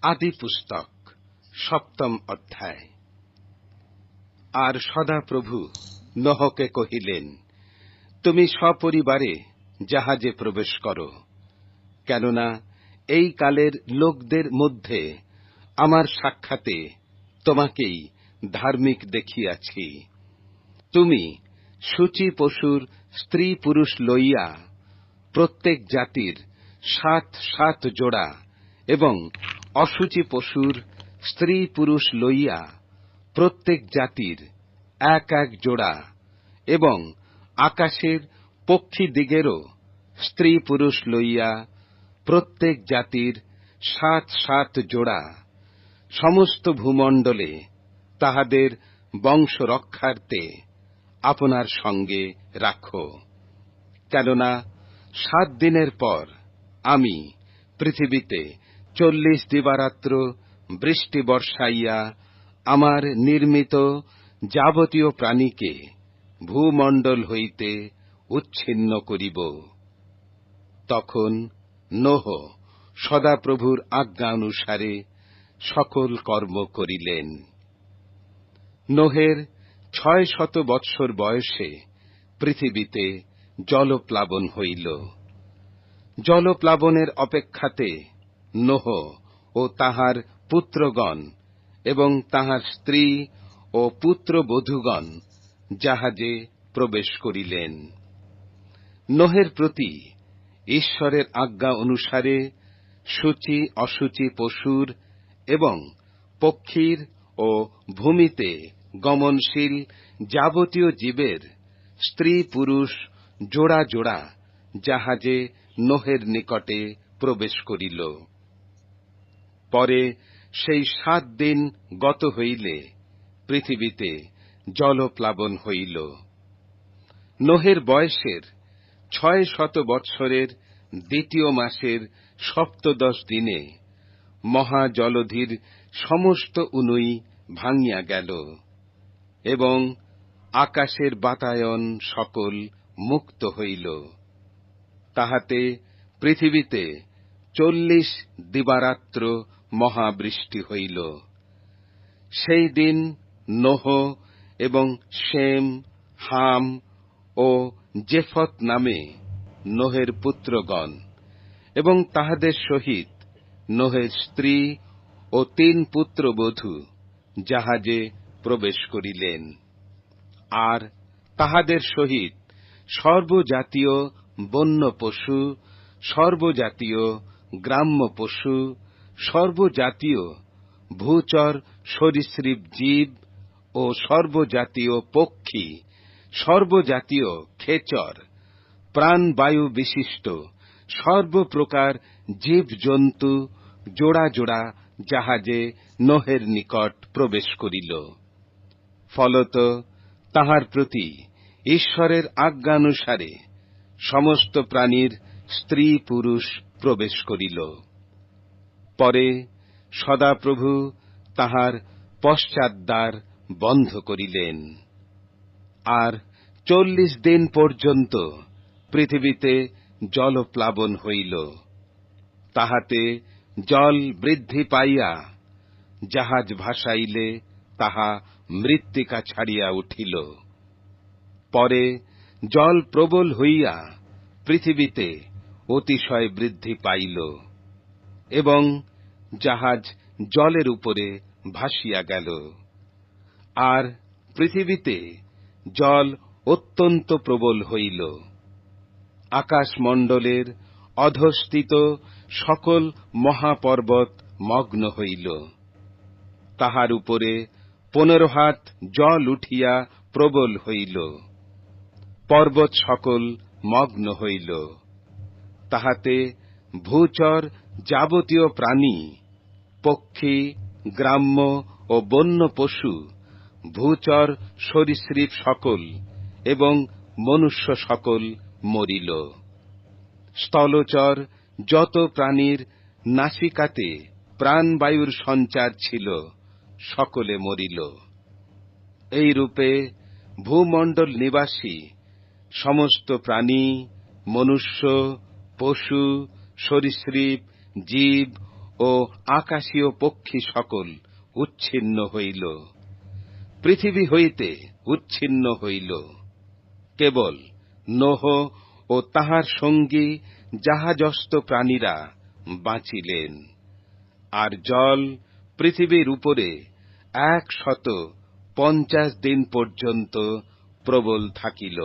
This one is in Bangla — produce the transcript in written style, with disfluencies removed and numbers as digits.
আদি পুস্তক ৭ম অধ্যায়। আর সদাপ্রভু নোহকে কহিলেন, তুমি সপরিবারে জাহাজে প্রবেশ করো, কেননা এই কালের লোকদের মধ্যে আমার সাক্ষাতে তোমাকেই ধার্মিক দেখিয়াছি। তুমি সূচি পশুর স্ত্রী পুরুষ লইয়া প্রত্যেক জাতির ৭ জোড়া এবং অসুচি পশুর স্ত্রী পুরুষ লইয়া প্রত্যেক জাতির ১ জোড়া এবং আকাশের পক্ষীদিগেরও স্ত্রী পুরুষ লইয়া প্রত্যেক জাতির ৭ জোড়া সমস্ত ভূমণ্ডলে তাহাদের বংশ রক্ষার্থে আপনার সঙ্গে রাখো। কেননা ৭ দিনের পর আমি পৃথিবীতে ৪০ দিবারাত্র বৃষ্টি বর্ষাইয়া আমার নির্মিত যাবতীয় প্রাণীকে ভূমণ্ডল হইতে উচ্ছিন্ন করিব। তখন নোহ সদাপ্রভুর আজ্ঞা অনুসারে সকল কর্ম করিলেন। নোহের ৬০০ বৎসর বয়সে পৃথিবীতে জলপ্লাবন হইল। জলপ্লাবনের অপেক্ষাতে নোহ ও তাহার পুত্রগণ এবং তাহার স্ত্রী ও পুত্রবধূগণ জাহাজে প্রবেশ করিলেন। নোহের প্রতি ঈশ্বরের আজ্ঞা অনুসারে সূচি অসুচি পশুর এবং পক্ষীর ও ভূমিতে গমনশীল যাবতীয় জীবের স্ত্রী পুরুষ জোড়া জোড়া জাহাজে নোহের নিকটে প্রবেশ করিল। পরে সেই ৭ দিন গত হইলে পৃথিবীতে জলপ্লাবন হইল। নোহের বয়সের ৬০০ বৎসরের ২য় মাসের ১৭ দিনে মহাজলধির সমস্ত উনুই ভাঙিয়া গেল এবং আকাশের বাতায়ন সকল মুক্ত হইল। তাহাতে পৃথিবীতে ৪০ দিবারাত্র মহাবৃষ্টি হইল। সেই দিন নোহ এবং শেম, হাম ও জেফত নামে নোহের পুত্রগণ এবং তাহাদের সহিত নোহের স্ত্রী ও ৩ পুত্রবধূ জাহাজে প্রবেশ করিলেন। আর তাহাদের সহিত সর্বজাতীয় বন্য পশু, সর্বজাতীয় গ্রাম্য পশু, সর্বজাতীয় ভূচর সরীসৃপ জীব ও সর্বজাতীয় পক্ষী, সর্বজাতীয় খেচর, প্রাণবায়ু বিশিষ্ট সর্বপ্রকার জীবজন্তু জোড়া জোড়া জাহাজে নোহের নিকট প্রবেশ করিল। ফলত তাহার প্রতি ঈশ্বরের আজ্ঞানুসারে সমস্ত প্রাণীর স্ত্রী পুরুষ প্রবেশ করিল। পরে সদাপ্রভু তাহার পশ্চাদ্বার বন্ধ করিলেন। আর ৪০ দিন পর্যন্ত পৃথিবীতে জলপ্লাবন হইল। তাহাতে জল বৃদ্ধি পাইয়া জাহাজ ভাসাইলে তাহা মৃত্তিকা ছাড়িয়া উঠিল। পরে জল প্রবল হইয়া পৃথিবীতে অতিশয় বৃদ্ধি পাইল এবং জাহাজ জলের উপরে ভাসিয়া গেল। আর পৃথিবীতে জল অত্যন্ত প্রবল হইল। আকাশমণ্ডলের অধঃস্থিত সকল মহাপর্বত মগ্ন হইল। তাহার উপরে ১৫ হাত জল উঠিয়া প্রবল হইল। পর্বত সকল মগ্ন হইল। তাহাতে ভূচর যাবতীয় প্রাণী, পক্ষী, গ্রাম্য ও বন্য পশু, ভূচর সরীসৃপ সকল এবং মনুষ্য সকল মরিল। স্থলচর যত প্রাণীর নাসিকাতে প্রাণবায়ুর সঞ্চার ছিল সকলে মরিল। এইরূপে ভূমণ্ডল নিবাসী সমস্ত প্রাণী, মনুষ্য, পশু, সরীসৃপ, জীব ও আকাশীয় পক্ষী সকল উচ্ছিন্ন হইল, পৃথিবী হইতে উচ্ছিন্ন হইল। কেবল নোহ ও তাহার সঙ্গী জাহাজস্থ প্রাণীরা বাঁচিলেন। আর জল পৃথিবীর উপরে 150 দিন পর্যন্ত প্রবল থাকিল।